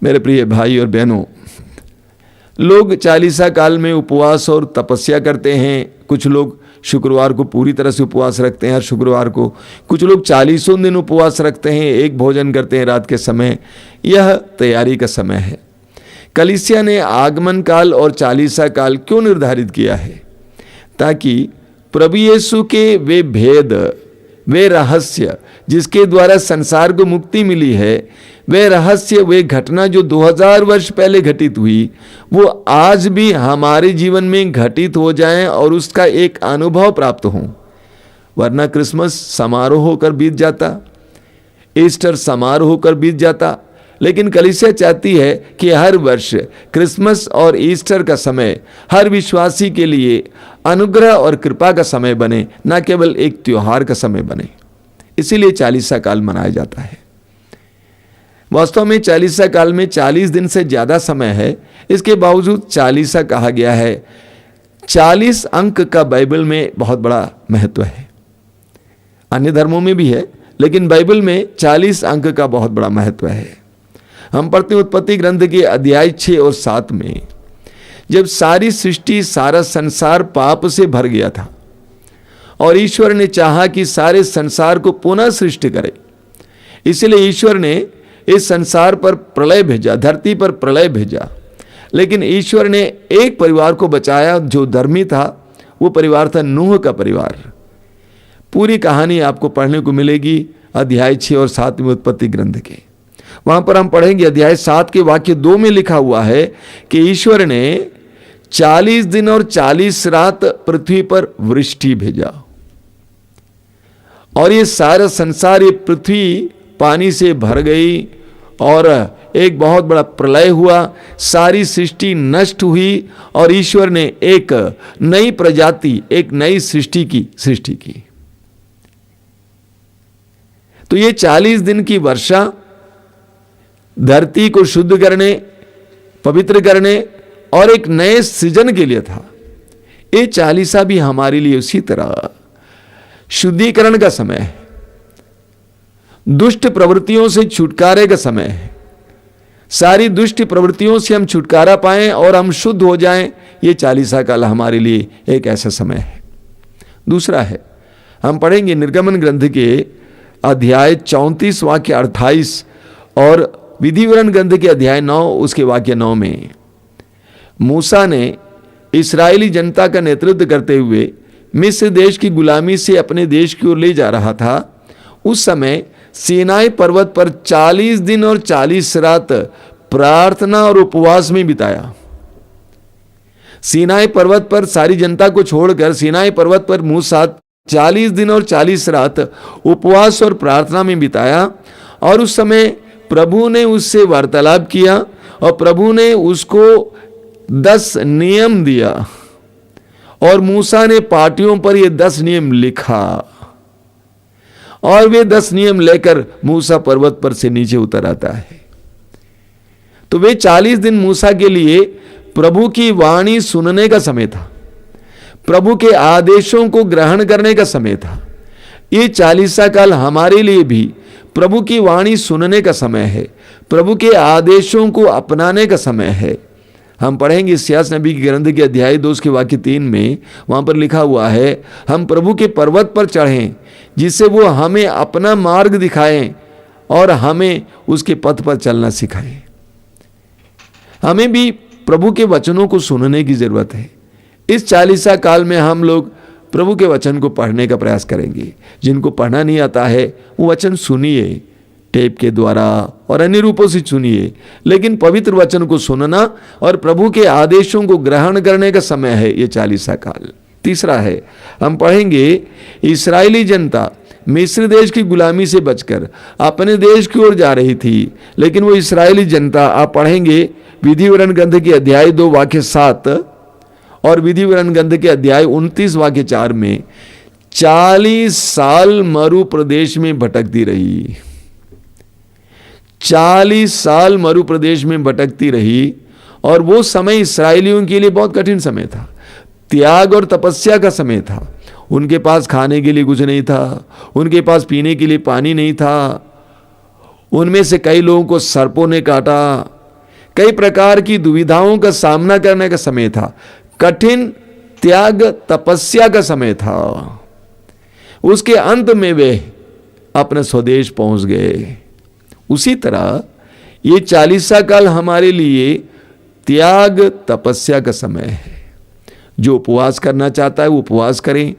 मेरे प्रिय भाई और बहनों, लोग चालीसा काल में उपवास और तपस्या करते हैं। कुछ लोग शुक्रवार को पूरी तरह से उपवास रखते हैं, हर शुक्रवार को। कुछ लोग 40 दिन उपवास रखते हैं, एक भोजन करते हैं रात के समय। यह तैयारी का समय है। कलीसिया ने आगमन काल और चालीसा काल क्यों निर्धारित किया है? ताकि प्रभु यीशु के वे भेद, वे रहस्य जिसके द्वारा संसार को मुक्ति मिली है, वे रहस्य, वे घटना जो 2000 वर्ष पहले घटित हुई, वो आज भी हमारे जीवन में घटित हो जाएं और उसका एक अनुभव प्राप्त हो। वरना क्रिसमस समारोह होकर बीत जाता, ईस्टर समारोह होकर बीत जाता। लेकिन कलीसिया चाहती है कि हर वर्ष क्रिसमस और ईस्टर का समय हर विश्वासी के लिए अनुग्रह और कृपा का समय बने, न केवल एक त्योहार का समय बने। इसीलिए चालीसा काल मनाया जाता है। वास्तव में चालीसा काल में 40 दिन से ज्यादा समय है। इसके बावजूद चालीसा कहा गया है। 40 अंक का बाइबल में बहुत बड़ा महत्व है। अन्य धर्मों में भी है, लेकिन बाइबल में 40 अंक का बहुत बड़ा महत्व है। हम पढ़ते हैं उत्पत्ति ग्रंथ के अध्याय 6 और 7 में, जब सारी सृष्टि, सारा संसार पाप से भर गया था और ईश्वर ने चाहा कि सारे संसार को पुनः सृष्टि करे। इसलिए ईश्वर ने इस संसार पर प्रलय भेजा, धरती पर प्रलय भेजा। लेकिन ईश्वर ने एक परिवार को बचाया जो धर्मी था। वो परिवार था नूह का परिवार। पूरी कहानी आपको पढ़ने को मिलेगी अध्याय 6 और 7 में उत्पत्ति ग्रंथ के। वहां पर हम पढ़ेंगे अध्याय 7 के वाक्य 2 में लिखा हुआ है कि ईश्वर ने 40 दिन और 40 रात पृथ्वी पर वृष्टि भेजा और ये सारा संसार, ये पृथ्वी पानी से भर गई और एक बहुत बड़ा प्रलय हुआ। सारी सृष्टि नष्ट हुई और ईश्वर ने एक नई प्रजाति, एक नई सृष्टि की। तो ये 40 दिन की वर्षा धरती को शुद्ध करने, पवित्र करने और एक नए सृजन के लिए था। ये चालीसा भी हमारे लिए उसी तरह शुद्धिकरण का समय है, दुष्ट प्रवृत्तियों से छुटकारे का समय है। सारी दुष्ट प्रवृत्तियों से हम छुटकारा पाएं और हम शुद्ध हो जाएं, ये चालीसा काल हमारे लिए एक ऐसा समय है। दूसरा है, हम पढ़ेंगे निर्गमन ग्रंथ के अध्याय 34 वाक्य 28 और विधि विवरण ग्रंथ के अध्याय 9 उसके वाक्य 9 में मूसा ने इस्राएली जनता का नेतृत्व करते हुए मिस्र देश की गुलामी से अपने देश की ओर ले जा रहा था। उस समय सीनाई पर्वत पर 40 दिन और 40 रात प्रार्थना और उपवास में बिताया। सीनाई पर्वत पर सारी जनता को छोड़कर सीनाई पर्वत पर मूसा 40 दिन और 40 रात उपवास और प्रार्थना में बिताया। और उस समय प्रभु ने उससे वार्तालाप किया और प्रभु ने उसको 10 नियम दिया और मूसा ने पाटियों पर ये 10 नियम लिखा और वे 10 नियम लेकर मूसा पर्वत पर से नीचे उतर आता है। तो वे 40 दिन मूसा के लिए प्रभु की वाणी सुनने का समय था, प्रभु के आदेशों को ग्रहण करने का समय था। ये चालीसा काल हमारे लिए भी प्रभु की वाणी सुनने का समय है, प्रभु के आदेशों को अपनाने का समय है। हम पढ़ेंगे इस्यास नबी के ग्रंथ के अध्याय 2 के वाक्य 3 में, वहां पर लिखा हुआ है, हम प्रभु के पर्वत पर चढ़ें जिससे वो हमें अपना मार्ग दिखाएं और हमें उसके पथ पर चलना सिखाएं। हमें भी प्रभु के वचनों को सुनने की जरूरत है। इस चालीसा काल में हम लोग प्रभु के वचन को पढ़ने का प्रयास करेंगे। जिनको पढ़ना नहीं आता है वो वचन सुनिए, टेप के द्वारा और अन्य रूपों से सुनिए, लेकिन पवित्र वचन को सुनना और प्रभु के आदेशों को ग्रहण करने का समय है ये चालीसा काल। तीसरा है, हम पढ़ेंगे इस्राएली जनता मिस्र देश की गुलामी से बचकर अपने देश की ओर जा रही थी, लेकिन वो इस्राएली जनता, आप पढ़ेंगे विधि विवरण ग्रंथ के अध्याय 2 वाक्य 7 और विधि विवरण ग्रंथ के अध्याय 29 वाक्य 4 में 40 साल मरु प्रदेश में भटकती रही। 40 साल मरु प्रदेश में भटकती रही और वो समय इस्राएलियों के लिए बहुत कठिन समय था, त्याग और तपस्या का समय था। उनके पास खाने के लिए कुछ नहीं था, उनके पास पीने के लिए पानी नहीं था, उनमें से कई लोगों को सर्पों ने काटा, कई प्रकार की दुविधाओं का सामना करने का समय था, कठिन त्याग तपस्या का समय था। उसके अंत में वे अपने स्वदेश पहुंच गए। उसी तरह ये 40 काल हमारे लिए त्याग तपस्या का समय है। जो उपवास करना चाहता है वो उपवास करें,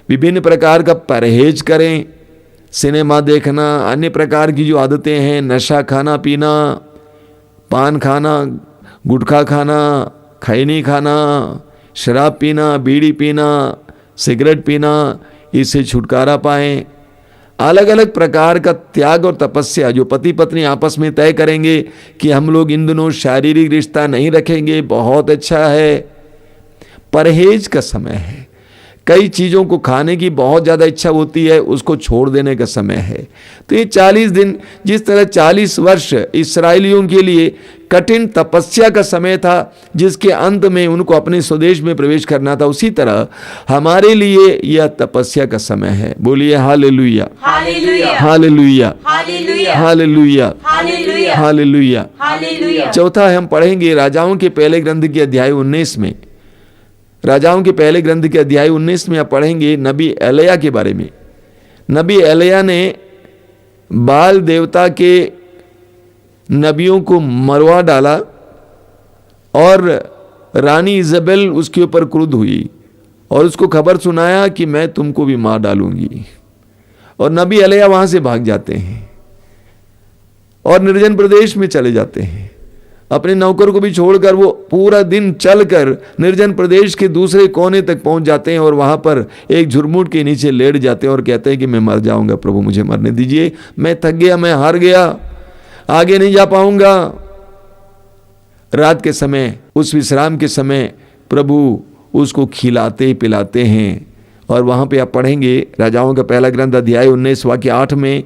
विभिन्न प्रकार का परहेज करें, सिनेमा देखना, अन्य प्रकार की जो आदतें हैं, नशा खाना पीना, पान खाना, गुटखा खाना, खैनी खाना, शराब पीना, बीड़ी पीना, सिगरेट पीना, इससे छुटकारा पाएं। अलग अलग प्रकार का त्याग और तपस्या जो पति पत्नी आपस में तय करेंगे कि हम लोग इन दिनों शारीरिक रिश्ता नहीं रखेंगे, बहुत अच्छा है। परहेज का समय है, कई चीज़ों को खाने की बहुत ज़्यादा इच्छा होती है, उसको छोड़ देने का समय है। तो ये 40 दिन, जिस तरह 40 वर्ष इस्राएलियों के लिए कठिन तपस्या का समय था, जिसके अंत में उनको अपने स्वदेश में प्रवेश करना था, उसी तरह हमारे लिए यह तपस्या का समय है। बोलिए hallelujah, hallelujah, hallelujah, hallelujah, hallelujah, hallelujah. चौथा हम पढ़ेंगे राजाओं के पहले ग्रंथ के अध्याय 19 में। राजाओं के पहले ग्रंथ के अध्याय 19 में आप पढ़ेंगे नबी एलिय्याह के बारे में। नबी एलिय्याह ने बाल देवता के नबियों को मरवा डाला और रानी इज़ाबेल उसके ऊपर क्रुद्ध हुई और उसको खबर सुनाया कि मैं तुमको भी मार डालूंगी। और नबी एलिय्याह वहां से भाग जाते हैं और निर्जन प्रदेश में चले जाते हैं। अपने नौकर को भी छोड़कर वो पूरा दिन चलकर निर्जन प्रदेश के दूसरे कोने तक पहुंच जाते हैं और वहां पर एक झुरमुट के नीचे लेट जाते हैं और कहते हैं कि मैं मर जाऊंगा, प्रभु मुझे मरने दीजिए, मैं थक गया, मैं हार गया, आगे नहीं जा पाऊंगा। रात के समय, उस विश्राम के समय प्रभु उसको खिलाते पिलाते हैं। और वहां पे आप पढ़ेंगे राजाओं का पहला ग्रंथ अध्याय 19 वाक्य 8 में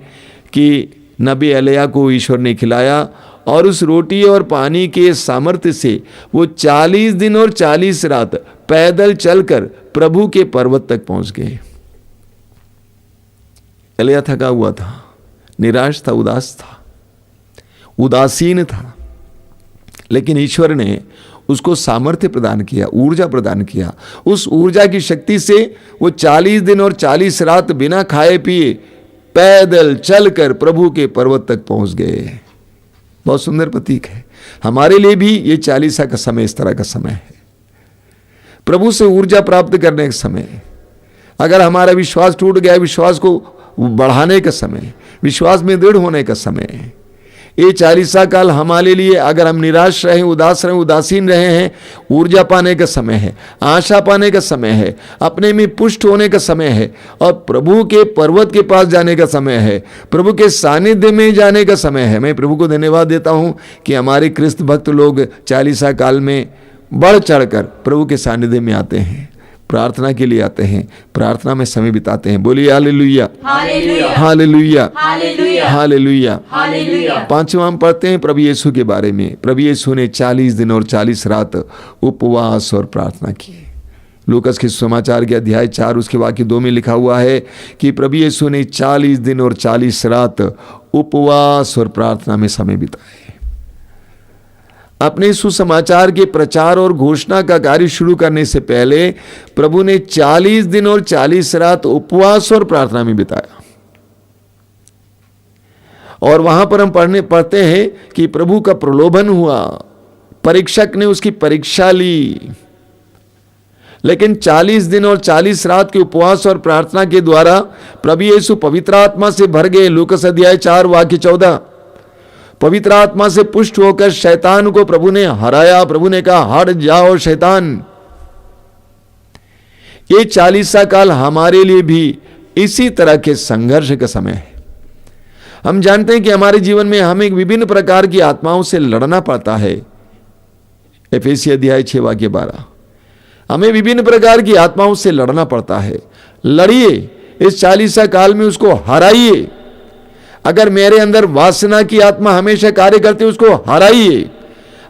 कि नबी एलिय्याह को ईश्वर ने खिलाया और उस रोटी और पानी के सामर्थ्य से वो 40 दिन और 40 रात पैदल चलकर प्रभु के पर्वत तक पहुंच गए। एलिय्याह थका हुआ था, निराश था, उदास था, उदासीन था, लेकिन ईश्वर ने उसको सामर्थ्य प्रदान किया, ऊर्जा प्रदान किया। उस ऊर्जा की शक्ति से वो 40 दिन और 40 रात बिना खाए पिए पैदल चलकर प्रभु के पर्वत तक पहुंच गए। बहुत सुंदर प्रतीक है। हमारे लिए भी ये 40 का समय इस तरह का समय है, प्रभु से ऊर्जा प्राप्त करने का समय। अगर हमारा विश्वास टूट गया, विश्वास को बढ़ाने का समय, विश्वास में दृढ़ होने का समय। ये 40 काल हमारे लिए, अगर हम निराश रहे, उदास रहे, उदासीन रहे हैं, ऊर्जा पाने का समय है, आशा पाने का समय है, अपने में पुष्ट होने का समय है और प्रभु के पर्वत के पास जाने का समय है, प्रभु के सानिध्य में जाने का समय है। मैं प्रभु को धन्यवाद देता हूं कि हमारे क्रिस्त भक्त लोग 40 काल में बढ़ चढ़कर प्रभु के सानिध्य में आते हैं, प्रार्थना के लिए आते हैं, प्रार्थना में समय बिताते हैं। बोलिए hallelujah, hallelujah, hallelujah, hallelujah, hallelujah. पांचवा हम पढ़ते हैं प्रभु यीशु के बारे में। प्रभु यीशु ने 40 दिन और 40 रात उपवास और प्रार्थना की। लूकास के समाचार के अध्याय 4 उसके वाक्य 2 में लिखा हुआ है कि प्रभु यीशु ने 40 दिन और 40 रात उपवास और प्रार्थना में समय बिताए। अपने सुसमाचार के प्रचार और घोषणा का कार्य शुरू करने से पहले प्रभु ने 40 दिन और 40 रात उपवास और प्रार्थना में बिताया। और वहां पर हम पढ़ते हैं कि प्रभु का प्रलोभन हुआ, परीक्षक ने उसकी परीक्षा ली, लेकिन 40 दिन और 40 रात के उपवास और प्रार्थना के द्वारा प्रभु यीशु पवित्र आत्मा से भर गए। लूकास अध्याय 4 वाक्य 14। पवित्र आत्मा से पुष्ट होकर शैतान को प्रभु ने हराया। प्रभु ने कहा, हट जाओ शैतान। ये 40 काल हमारे लिए भी इसी तरह के संघर्ष का समय है। हम जानते हैं कि हमारे जीवन में हमें विभिन्न प्रकार की आत्माओं से लड़ना पड़ता है। एफेसी अध्याय 6 वाक्य 12। हमें विभिन्न प्रकार की आत्माओं से लड़ना पड़ता है। लड़िए, इस 40 काल में उसको हराइए। अगर मेरे अंदर वासना की आत्मा हमेशा कार्य करती है, उसको हराइए।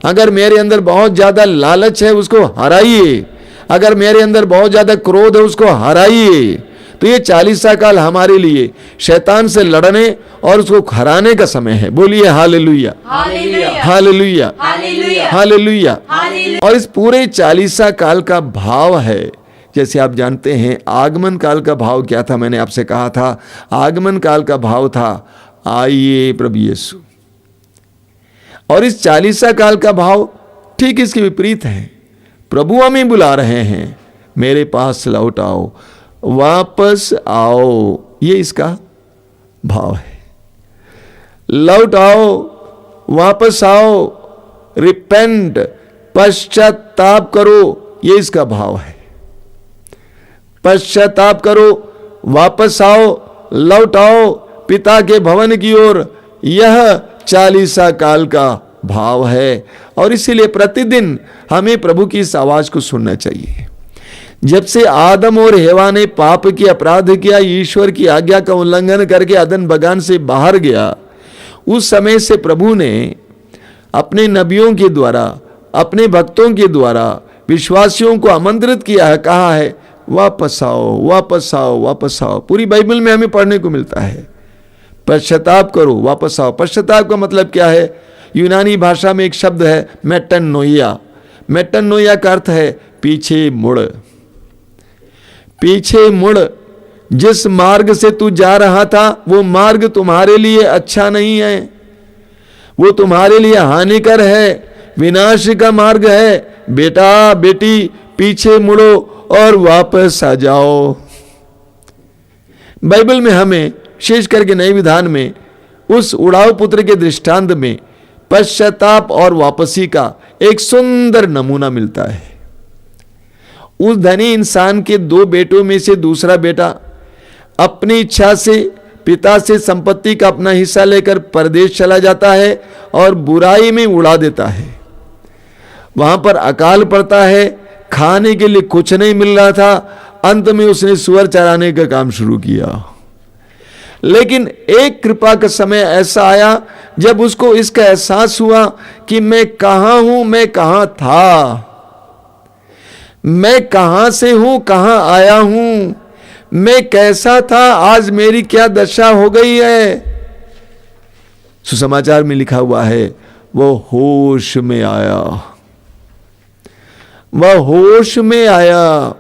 अगर मेरे अंदर बहुत ज्यादा लालच है, उसको हराइए। अगर मेरे अंदर बहुत ज्यादा क्रोध है, उसको हराइए। तो ये 40 काल हमारे लिए शैतान से लड़ने और उसको हराने का समय है। बोलिए hallelujah, hallelujah, hallelujah, hallelujah, hallelujah. Hallelujah. और इस पूरे 40 काल का भाव है, जैसे आप जानते हैं आगमन काल का भाव क्या था, मैंने आपसे कहा था आगमन काल का भाव था आइए प्रभु यीशु। और इस 40 काल का भाव ठीक इसके विपरीत है। प्रभु हमें बुला रहे हैं, मेरे पास लौट आओ, वापस आओ, ये इसका भाव है। लौट आओ, वापस आओ, रिपेंट, पश्चाताप करो, ये इसका भाव है। पश्चाताप करो, वापस आओ, लौट आओ पिता के भवन की ओर, यह 40 काल का भाव है। और इसीलिए प्रतिदिन हमें प्रभु की इस आवाज को सुनना चाहिए। जब से आदम और हेवा ने पाप की अपराध किया, ईश्वर की आज्ञा का उल्लंघन करके अदन बगान से बाहर गया, उस समय से प्रभु ने अपने नबियों के द्वारा, अपने भक्तों के द्वारा विश्वासियों को आमंत्रित किया है, कहा है वापस आओ, वापस आओ, वापस आओ। पूरी बाइबल में हमें पढ़ने को मिलता है पश्चाताप करो, वापस आओ। पश्चाताप का मतलब क्या है? यूनानी भाषा में एक शब्द है मेटनोइया। मेटनोइया का अर्थ है पीछे मुड़। पीछे मुड़, जिस मार्ग से तू जा रहा था वो मार्ग तुम्हारे लिए अच्छा नहीं है, वो तुम्हारे लिए हानिकर है, विनाश का मार्ग है। बेटा बेटी पीछे मुड़ो और वापस आ जाओ। बाइबल में हमें विशेष करके नए विधान में उस उड़ाऊ पुत्र के दृष्टांत में पश्चाताप और वापसी का एक सुंदर नमूना मिलता है। उस धनी इंसान के 2 बेटों में से दूसरा बेटा अपनी इच्छा से पिता से संपत्ति का अपना हिस्सा लेकर परदेश चला जाता है और बुराई में उड़ा देता है। वहां पर अकाल पड़ता है, खाने के लिए कुछ नहीं मिल रहा था, अंत में उसने सुअर चराने का काम शुरू किया। लेकिन एक कृपा का समय ऐसा आया जब उसको इसका एहसास हुआ कि मैं कहां हूं, मैं कहां था, मैं कहां से हूं, कहां आया हूं, मैं कैसा था, आज मेरी क्या दशा हो गई है। सुसमाचार में लिखा हुआ है वो होश में आया, वह होश में आया।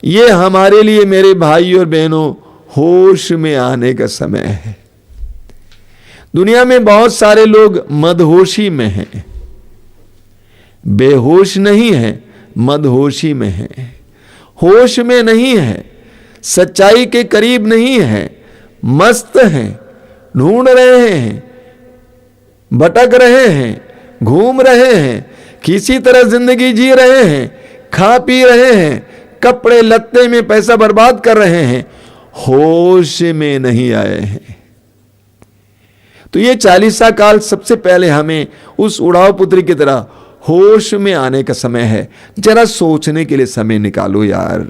ये हमारे लिए मेरे भाई और बहनों होश में आने का समय है। दुनिया में बहुत सारे लोग मदहोशी में हैं, बेहोश नहीं है, मदहोशी में है, होश में नहीं है, सच्चाई के करीब नहीं है, मस्त हैं, ढूंढ रहे हैं, भटक रहे हैं, घूम रहे हैं, किसी तरह जिंदगी जी रहे हैं, खा पी रहे हैं, कपड़े लत्ते में पैसा बर्बाद कर रहे हैं, होश में नहीं आए हैं। तो ये 40 काल सबसे पहले हमें उस उड़ाऊ पुत्री की तरह होश में आने का समय है। जरा सोचने के लिए समय निकालो यार,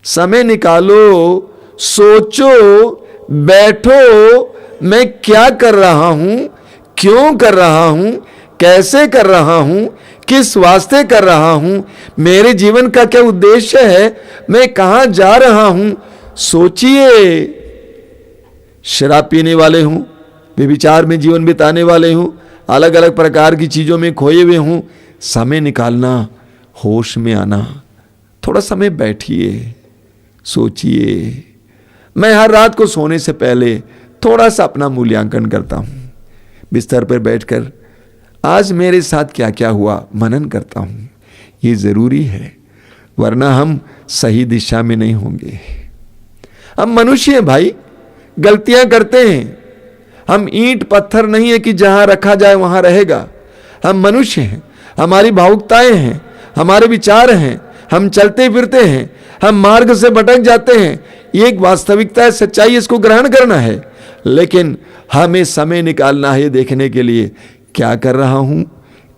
समय निकालो, सोचो, बैठो, मैं क्या कर रहा हूं, क्यों कर रहा हूं, कैसे कर रहा हूं, किस वास्ते कर रहा हूं, मेरे जीवन का क्या उद्देश्य है, मैं कहां जा रहा हूं। सोचिए। शराब पीने वाले हूं, व्यभिचार में जीवन बिताने वाले हूं, अलग अलग प्रकार की चीजों में खोए हुए हूं, समय निकालना, होश में आना। थोड़ा समय बैठिए, सोचिए। मैं हर रात को सोने से पहले थोड़ा सा अपना मूल्यांकन करता हूं, बिस्तर पर बैठकर आज मेरे साथ क्या क्या हुआ मनन करता हूं। ये जरूरी है, वरना हम सही दिशा में नहीं होंगे। हम मनुष्य हैं भाई, गलतियां करते हैं। हम ईंट पत्थर नहीं है कि जहां रखा जाए वहां रहेगा। हम मनुष्य हैं, हमारी भावुकताएं हैं, हमारे विचार हैं, हम चलते फिरते हैं, हम मार्ग से भटक जाते हैं। ये एक वास्तविकता है, सच्चाई, इसको ग्रहण करना है। लेकिन हमें समय निकालना है देखने के लिए क्या कर रहा हूं,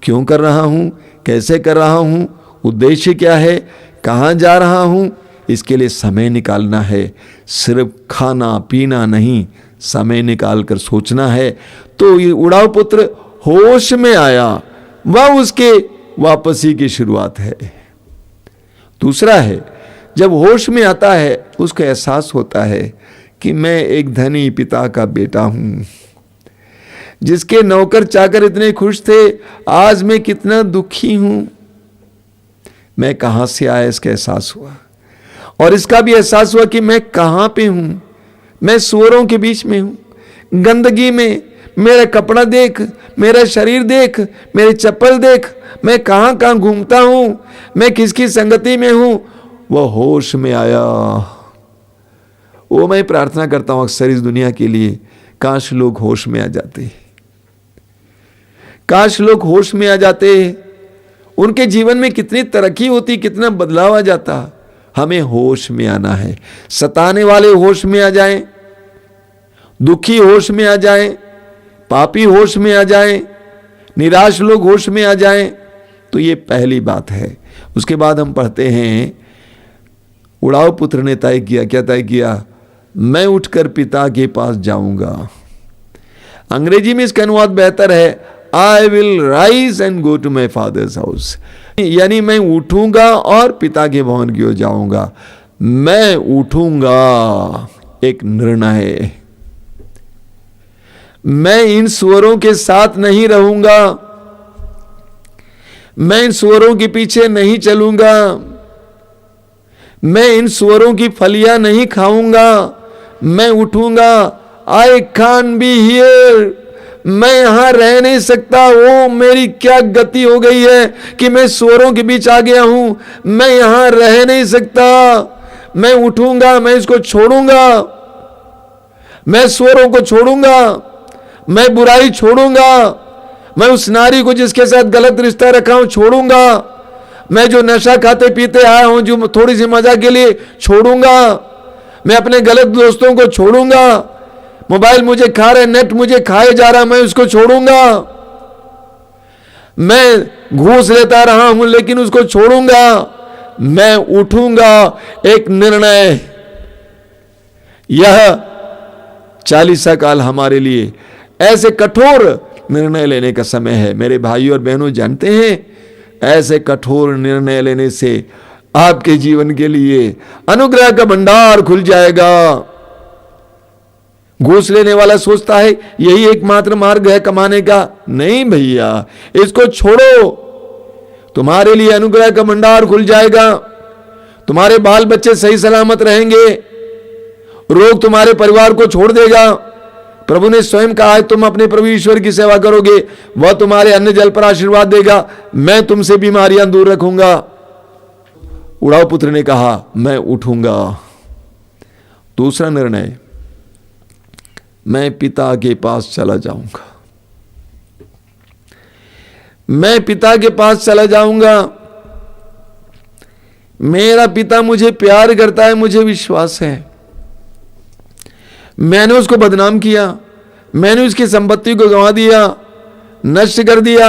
क्यों कर रहा हूं, कैसे कर रहा हूं, उद्देश्य क्या है, कहां जा रहा हूं। इसके लिए समय निकालना है, सिर्फ खाना पीना नहीं, समय निकाल कर सोचना है। तो ये उड़ाऊ पुत्र होश में आया, वह उसके वापसी की शुरुआत है। दूसरा है जब होश में आता है उसको एहसास होता है कि मैं एक धनी पिता का बेटा हूं। जिसके नौकर चाकर इतने खुश थे, आज मैं कितना दुखी हूं। मैं कहां से आया इसका एहसास हुआ, और इसका भी एहसास हुआ कि मैं कहां पे हूं। मैं सूअरों के बीच में हूं, गंदगी में। मेरा कपड़ा देख, मेरा शरीर देख, मेरे चप्पल देख, मैं कहां कहां घूमता हूं, मैं किसकी संगति में हूं। वह होश में आया। वो मैं प्रार्थना करता हूं अक्सर इस दुनिया के लिए, काश लोग होश में आ जाते, काश लोग होश में आ जाते। उनके जीवन में कितनी तरक्की होती, कितना बदलाव आ जाता। हमें होश में आना है। सताने वाले होश में आ जाएं, दुखी होश में आ जाएं, पापी होश में आ जाएं, निराश लोग होश में आ जाएं। तो ये पहली बात है। उसके बाद हम पढ़ते हैं, उड़ाऊ पुत्र ने तय किया, क्या तय किया? मैं उठकर पिता के पास जाऊंगा। अंग्रेजी में इसका अनुवाद बेहतर है, I will rise and go to my father's house. यानी मैं उठूंगा और पिता के भवन की ओर जाऊंगा। मैं उठूंगा, एक निर्णय। मैं इन सुअरों के साथ नहीं रहूंगा, मैं इन सुअरों के पीछे नहीं चलूंगा, मैं इन सुअरों की फलियां नहीं खाऊंगा। मैं उठूंगा, आई कांट बी हियर। मैं यहां रह नहीं सकता। वो मेरी क्या गति हो गई है कि मैं सुअरों के बीच आ गया हूं। मैं यहां रह नहीं सकता। मैं उठूंगा, मैं इसको छोड़ूंगा, मैं सुअरों को छोड़ूंगा, मैं बुराई छोड़ूंगा, मैं उस नारी को जिसके साथ गलत रिश्ता रखा हूं छोड़ूंगा, मैं जो नशा खाते पीते आया हूं जो थोड़ी सी मजा के लिए छोड़ूंगा, मैं अपने गलत दोस्तों को छोड़ूंगा, मोबाइल मुझे खा रहे, नेट मुझे खाए जा रहा, मैं उसको छोड़ूंगा, मैं घूस लेता रहा हूं लेकिन उसको छोड़ूंगा, मैं उठूंगा। एक निर्णय। यह 40 काल हमारे लिए ऐसे कठोर निर्णय लेने का समय है। मेरे भाइयों और बहनों, जानते हैं ऐसे कठोर निर्णय लेने से आपके जीवन के लिए अनुग्रह का भंडार खुल जाएगा। घूस लेने वाला सोचता है यही एकमात्र मार्ग है कमाने का। नहीं भैया, इसको छोड़ो, तुम्हारे लिए अनुग्रह का भंडार खुल जाएगा। तुम्हारे बाल बच्चे सही सलामत रहेंगे, रोग तुम्हारे परिवार को छोड़ देगा। प्रभु ने स्वयं कहा है, तुम अपने प्रभु ईश्वर की सेवा करोगे, वह तुम्हारे अन्न जल पर आशीर्वाद देगा, मैं तुमसे बीमारियां दूर रखूंगा। उड़ाऊ पुत्र ने कहा, मैं उठूंगा। दूसरा निर्णय, मैं पिता के पास चला जाऊंगा। मैं पिता के पास चला जाऊंगा। मेरा पिता मुझे प्यार करता है, मुझे विश्वास है। मैंने उसको बदनाम किया, मैंने उसकी संपत्ति को गंवा दिया, नष्ट कर दिया,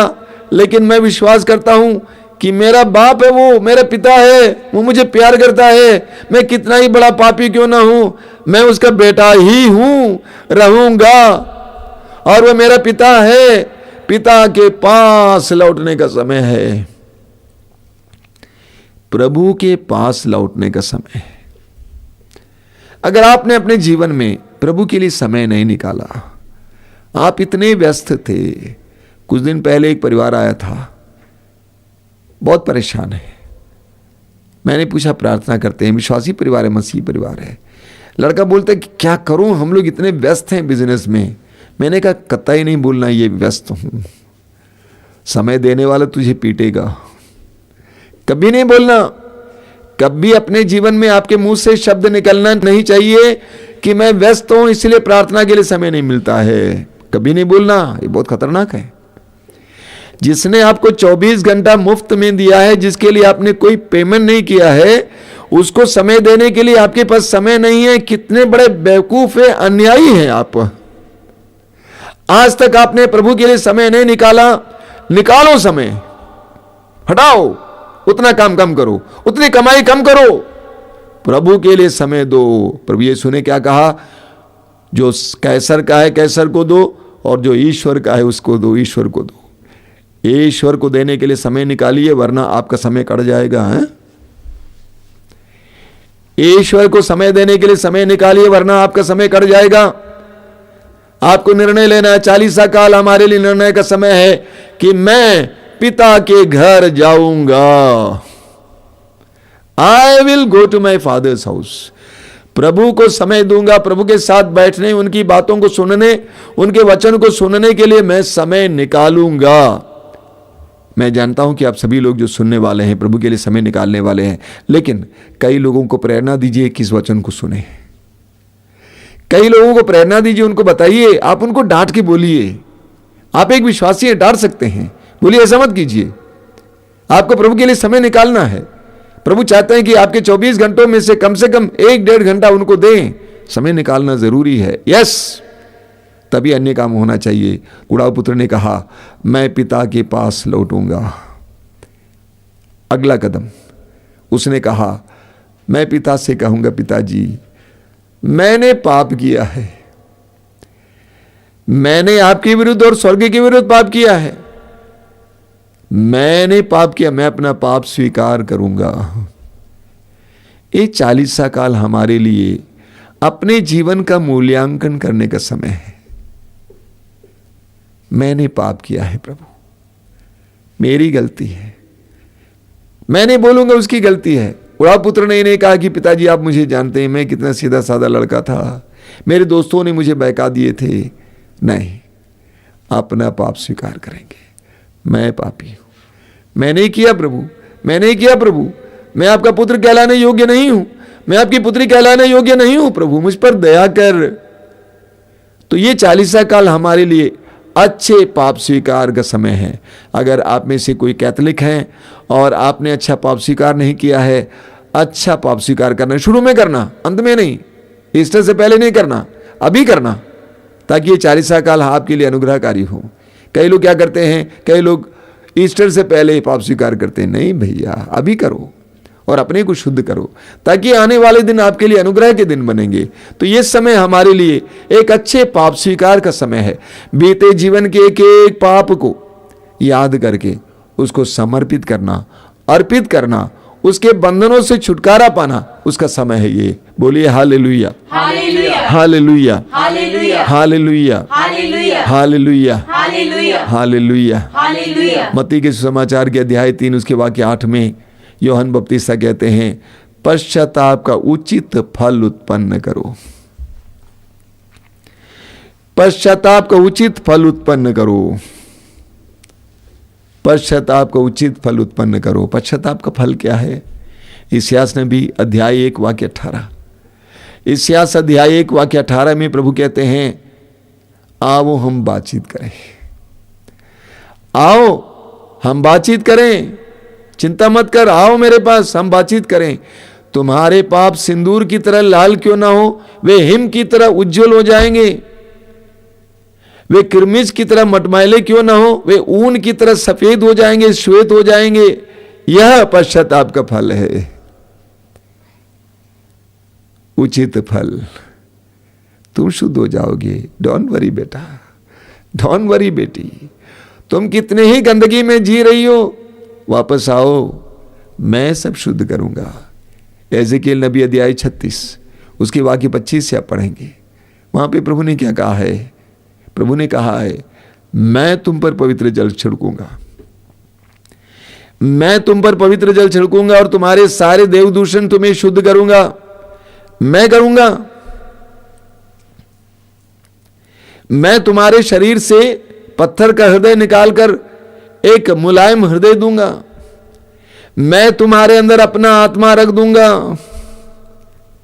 लेकिन मैं विश्वास करता हूं कि मेरा बाप है, वो मेरा पिता है, वो मुझे प्यार करता है। मैं कितना ही बड़ा पापी क्यों ना हूं, मैं उसका बेटा ही हूं, रहूंगा, और वह मेरा पिता है। पिता के पास लौटने का समय है। प्रभु के पास लौटने का समय है। अगर आपने अपने जीवन में प्रभु के लिए समय नहीं निकाला, आप इतने व्यस्त थे। कुछ दिन पहले एक परिवार आया था, बहुत परेशान है। मैंने पूछा, प्रार्थना करते हैं, विश्वासी परिवार है, मसीही परिवार है। लड़का बोलता है कि क्या करूं, हम लोग इतने व्यस्त हैं बिजनेस में। मैंने कहा, कतई नहीं बोलना ये व्यस्त हूं, समय देने वाला तुझे पीटेगा। कभी नहीं बोलना। कभी अपने जीवन में आपके मुंह से शब्द निकलना नहीं चाहिए कि मैं व्यस्त हूं इसलिए प्रार्थना के लिए समय नहीं मिलता है। कभी नहीं बोलना, ये बहुत खतरनाक है। जिसने आपको 24 घंटा मुफ्त में दिया है, जिसके लिए आपने कोई पेमेंट नहीं किया है, उसको समय देने के लिए आपके पास समय नहीं है। कितने बड़े बेवकूफ है, अन्यायी हैं आप। आज तक आपने प्रभु के लिए समय नहीं निकाला, निकालो समय। हटाओ, उतना काम कम करो, उतनी कमाई कम करो, प्रभु के लिए समय दो। प्रभु यीशु ने क्या कहा, जो कैसर का है कैसर को दो, और जो ईश्वर का है उसको दो, ईश्वर को दो। ईश्वर को देने के लिए समय निकालिए, वरना आपका समय कट जाएगा। है ईश्वर को समय देने के लिए समय निकालिए, वरना आपका समय कट जाएगा। आपको निर्णय लेना है। 40 काल हमारे लिए निर्णय का समय है कि मैं पिता के घर जाऊंगा। I will go to my father's house. प्रभु को समय दूंगा, प्रभु के साथ बैठने, उनकी बातों को सुनने, उनके वचन को सुनने के लिए मैं समय निकालूंगा। मैं जानता हूं कि आप सभी लोग जो सुनने वाले हैं प्रभु के लिए समय निकालने वाले हैं, लेकिन कई लोगों को प्रेरणा दीजिए कि इस वचन को सुने। कई लोगों को प्रेरणा दीजिए, उनको बताइए, आप उनको डांट के बोलिए। आप एक विश्वासी हैं, डांट सकते हैं, बोलिए ऐसा मत कीजिए। आपको प्रभु के लिए समय निकालना है। प्रभु चाहते हैं कि आपके 24 घंटों में से कम 1-1.5 घंटा उनको दें। समय निकालना जरूरी है। यस, तभी अन्य काम होना चाहिए। उड़ाऊ पुत्र ने कहा, मैं पिता के पास लौटूंगा। अगला कदम उसने कहा, मैं पिता से कहूंगा, पिताजी मैंने पाप किया है, मैंने आपके विरुद्ध और स्वर्ग के विरुद्ध पाप किया है, मैंने पाप किया, मैं अपना पाप स्वीकार करूंगा। ये 40 काल हमारे लिए अपने जीवन का मूल्यांकन करने का समय है। मैंने पाप किया है प्रभु, मेरी गलती है। मैं नहीं बोलूंगा उसकी गलती है। उड़ाऊ पुत्र ने इन्हें कहा कि पिताजी आप मुझे जानते हैं, मैं कितना सीधा साधा लड़का था, मेरे दोस्तों ने मुझे बहका दिए थे। नहीं, अपना पाप स्वीकार करेंगे। मैं पापी हूं, मैं नहीं किया प्रभु, मैं नहीं किया प्रभु, मैं आपका पुत्र कहलाने योग्य नहीं हूं, मैं आपकी पुत्री कहलाने योग्य नहीं हूं, प्रभु मुझ पर दया कर। तो ये 40 काल हमारे लिए अच्छे पाप स्वीकार का समय है। अगर आप में से कोई कैथोलिक हैं और आपने अच्छा पाप स्वीकार नहीं किया है, अच्छा पाप स्वीकार करना शुरू में करना, अंत में नहीं, ईस्टर से पहले नहीं करना, अभी करना, ताकि ये 40 काल आपके लिए अनुग्रहकारी हो। कई लोग क्या करते हैं, कई लोग ईस्टर से पहले पाप स्वीकार करते हैं। नहीं भैया, अभी करो और अपने को शुद्ध करो, ताकि आने वाले दिन आपके लिए अनुग्रह के दिन बनेंगे। तो ये समय हमारे लिए एक अच्छे पाप स्वीकार का समय है। बीते जीवन के एक एक पाप को याद करके उसको समर्पित करना, अर्पित करना, उसके बंधनों से छुटकारा पाना, उसका समय है ये। बोलिए hallelujah, hallelujah, hallelujah, hallelujah, hallelujah, hallelujah, hallelujah, hallelujah, hallelujah. Hallelujah. मत्ती के सुसमाचार के अध्याय 3 उसके वाक्य 8 में यूहन्ना बपतिस्ता कहते हैं, पश्चाताप का उचित फल उत्पन्न करो। पश्चाताप का उचित फल उत्पन्न करो। पश्चाताप का उचित फल उत्पन्न करो। पश्चाताप का फल क्या है? इस्यास नबी अध्याय 1 वाक्य 18, इस्यास अध्याय 1 वाक्य 18 में प्रभु कहते हैं, आओ हम बातचीत करें, आओ हम बातचीत करें, चिंता मत कर, आओ मेरे पास, हम बातचीत करें। तुम्हारे पाप सिंदूर की तरह लाल क्यों ना हो, वे हिम की तरह उज्जवल हो जाएंगे। वे किरमिज की तरह मटमैले क्यों ना हो, वे ऊन की तरह सफेद हो जाएंगे, श्वेत हो जाएंगे। यह पश्चाताप का फल है, उचित फल। तुम शुद्ध हो जाओगे। डोंट वरी बेटा, डोंट वरी बेटी, तुम कितने ही गंदगी में जी रही हो, वापस आओ, मैं सब शुद्ध करूंगा। एजेकिएल नबी अध्याय 36 उसके वाक्य 25 से आप पढ़ेंगे। वहां पे प्रभु ने क्या कहा है? प्रभु ने कहा है, मैं तुम पर पवित्र जल छिड़कूंगा, मैं तुम पर पवित्र जल छिड़कूंगा और तुम्हारे सारे देवदूषण तुम्हें शुद्ध करूंगा। मैं करूंगा, मैं तुम्हारे शरीर से पत्थर का हृदय निकालकर एक मुलायम हृदय दूंगा, मैं तुम्हारे अंदर अपना आत्मा रख दूंगा।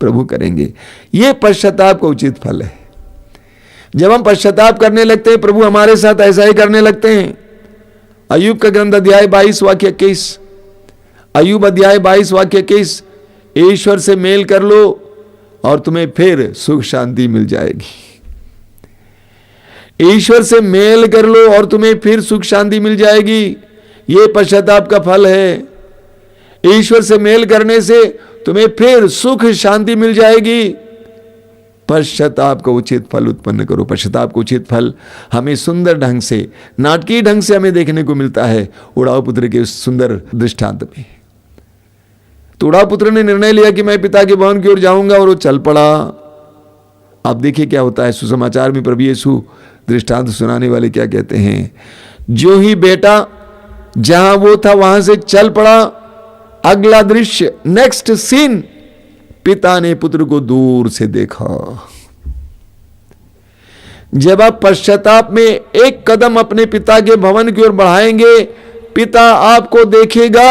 प्रभु करेंगे। यह पश्चाताप का उचित फल है। जब हम पश्चाताप करने लगते हैं, प्रभु हमारे साथ ऐसा ही करने लगते हैं। अय्यूब का ग्रंथ अध्याय 22 वाक्य 21, अय्यूब अध्याय 22 वाक्य 21, ईश्वर से मेल कर लो और तुम्हें फिर सुख शांति मिल जाएगी। ईश्वर से मेल कर लो और तुम्हें फिर सुख शांति मिल जाएगी। यह पश्चाताप का फल है। ईश्वर से मेल करने से तुम्हें फिर सुख शांति मिल जाएगी। पश्चाताप का उचित फल उत्पन्न करो। पश्चाताप का उचित फल हमें सुंदर ढंग से, नाटकीय ढंग से हमें देखने को मिलता है उड़ाऊ पुत्र के उस सुंदर दृष्टांत में। तो उड़ाव पुत्र ने निर्णय लिया कि मैं पिता के भवन की ओर जाऊंगा, और वो चल पड़ा। अब देखिए क्या होता है सुसमाचार में। प्रभु यीशु दृष्टांत सुनाने वाले क्या कहते हैं, जो ही बेटा जहां वो था वहां से चल पड़ा, अगला दृश्य, नेक्स्ट सीन, पिता ने पुत्र को दूर से देखा। जब आप पश्चाताप में एक कदम अपने पिता के भवन की ओर बढ़ाएंगे, पिता आपको देखेगा,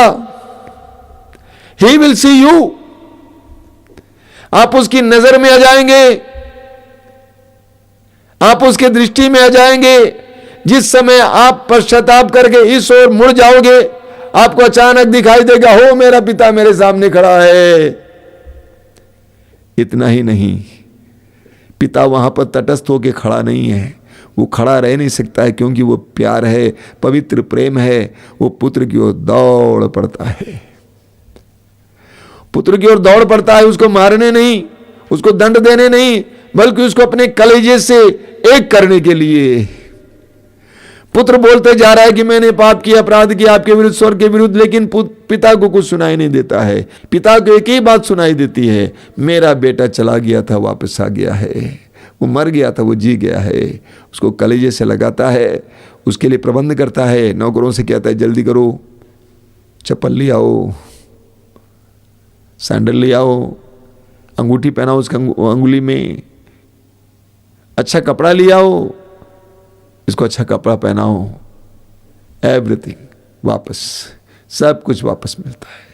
ही विल सी यू। आप उसकी नजर में आ जाएंगे, आप उसके दृष्टि में आ जाएंगे। जिस समय आप पश्चाताप करके इस ओर मुड़ जाओगे, आपको अचानक दिखाई देगा, हो मेरा पिता मेरे सामने खड़ा है। इतना ही नहीं, पिता वहां पर तटस्थ होकर खड़ा नहीं है, वो खड़ा रह नहीं सकता है, क्योंकि वो प्यार है, पवित्र प्रेम है। वो पुत्र की ओर दौड़ पड़ता है, पुत्र की ओर दौड़ पड़ता है, उसको मारने नहीं, उसको दंड देने नहीं, बल्कि उसको अपने कलेजे से एक करने के लिए। पुत्र बोलते जा रहा है कि मैंने पाप किया, अपराध किया आपके विरुद्ध, स्वर्ग के विरुद्ध, लेकिन पिता को कुछ सुनाई नहीं देता है। पिता को एक ही बात सुनाई देती है, मेरा बेटा चला गया था, वापस आ गया है, वो मर गया था, वो जी गया है। उसको कलेजे से लगाता है, उसके लिए प्रबंध करता है, नौकरों से कहता है जल्दी करो, चप्पल ले आओ, सैंडल ले आओ, अंगूठी पहनाओ उसका अंगुली में, अच्छा कपड़ा ले आओ, इसको अच्छा कपड़ा पहनाओ, एवरीथिंग वापस, सब कुछ वापस मिलता है।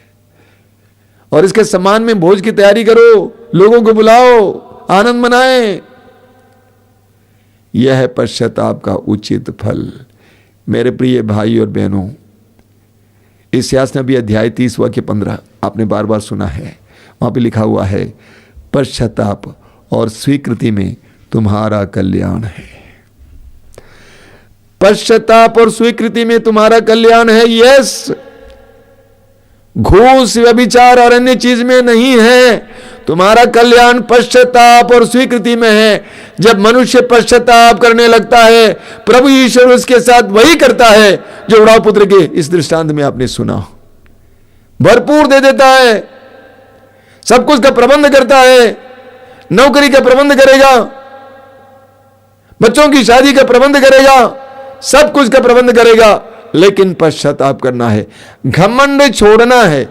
और इसके सम्मान में भोज की तैयारी करो, लोगों को बुलाओ, आनंद मनाएं। यह है पश्चाताप का उचित फल। मेरे प्रिय भाई और बहनों, इस्यास नबी अध्याय 30 वाक्य 15 आपने बार बार सुना है। वहां पे लिखा हुआ है, पश्चाताप और स्वीकृति में तुम्हारा कल्याण है। पश्चाताप और स्वीकृति में तुम्हारा कल्याण है। यस, घूस, व्यभिचार और अन्य चीज में नहीं है। तुम्हारा कल्याण पश्चाताप और स्वीकृति में है। जब मनुष्य पश्चाताप करने लगता है, प्रभु ईश्वर उसके साथ वही करता है जो उड़ाव पुत्र के इस दृष्टांत में आपने सुना, भरपूर दे देता है, सब कुछ का प्रबंध करता है, नौकरी का प्रबंध करेगा, बच्चों की शादी का प्रबंध करेगा, सब कुछ का प्रबंध करेगा, लेकिन पश्चाताप करना है, घमंड छोड़ना है।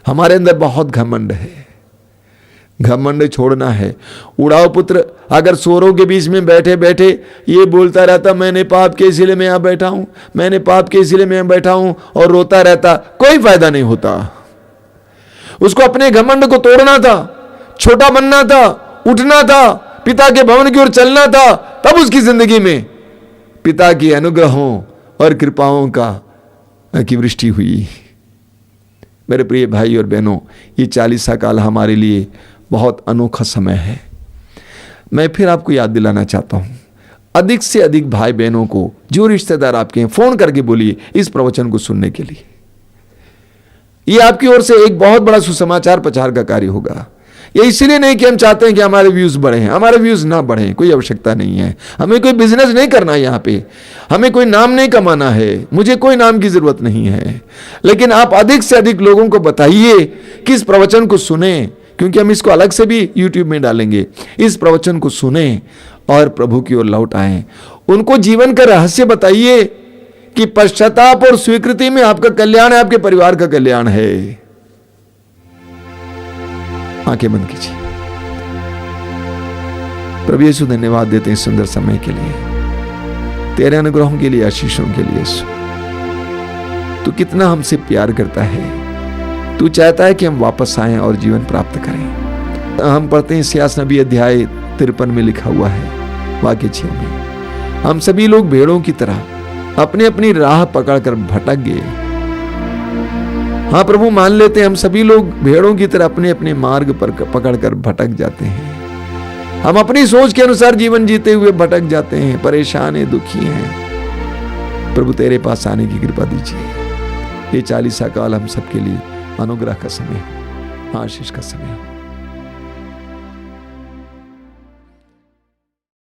हमारे अंदर बहुत घमंड है, घमंड छोड़ना है। उड़ाव पुत्र अगर सोरों के बीच में बैठे बैठे ये बोलता रहता, मैंने पाप के इसीलिए मैं यहां बैठा हूं, मैंने पाप के इसीलिए मैं यहां बैठा हूं, और रोता रहता, कोई फायदा नहीं होता। उसको अपने घमंड को तोड़ना था, छोटा बनना था, उठना था, पिता के भवन की ओर चलना था, तब उसकी जिंदगी में पिता की अनुग्रहों और कृपाओं की वृष्टि हुई। मेरे प्रिय भाई और बहनों, ये 40 काल हमारे लिए बहुत अनोखा समय है। मैं फिर आपको याद दिलाना चाहता हूं, अधिक से अधिक भाई बहनों को, जो रिश्तेदार आपके हैं, फोन करके बोलिए इस प्रवचन को सुनने के लिए। ये आपकी ओर से एक बहुत बड़ा सुसमाचार प्रचार का कार्य होगा। ये इसलिए नहीं कि हम चाहते हैं कि हमारे व्यूज बढ़े, हमारे व्यूज ना बढ़े, कोई आवश्यकता नहीं है। हमें कोई बिजनेस नहीं करना है यहाँ पे, हमें कोई नाम नहीं कमाना है, मुझे कोई नाम की जरूरत नहीं है। लेकिन आप अधिक से अधिक लोगों को बताइए कि इस प्रवचन को सुने, क्योंकि हम इसको अलग से भी यूट्यूब में डालेंगे। इस प्रवचन को सुने और प्रभु की ओर लौट आए। उनको जीवन का रहस्य बताइए कि पश्चाताप और स्वीकृति में आपका कल्याण है, आपके परिवार का कल्याण है। आंखें बंद कीजिए। प्रभु यीशु, धन्यवाद देते हैं सुंदर समय के लिए, तेरे अनुग्रहों के लिए, आशीषों के लिए। तू कितना हमसे प्यार करता है, तू चाहता है कि हम वापस आएं और जीवन प्राप्त करें। हम पढ़ते हैं इस्यास नबी अध्याय 53 में लिखा हुआ है वाक्य 6 में, हम सभी लोग भेड़ों की तरह अपनी अपनी राह पकड़कर भटक गए। हाँ प्रभु, मान लेते हैं हम सभी लोग भेड़ों की तरह अपने अपने मार्ग पर पकड़कर भटक जाते हैं। हम अपनी सोच के अनुसार जीवन जीते हुए भटक जाते हैं, परेशान हैं, दुखी हैं। प्रभु, तेरे पास आने की कृपा दीजिए। ये 40 काल हम सबके लिए अनुग्रह का समय हो, आशीष का समय हो।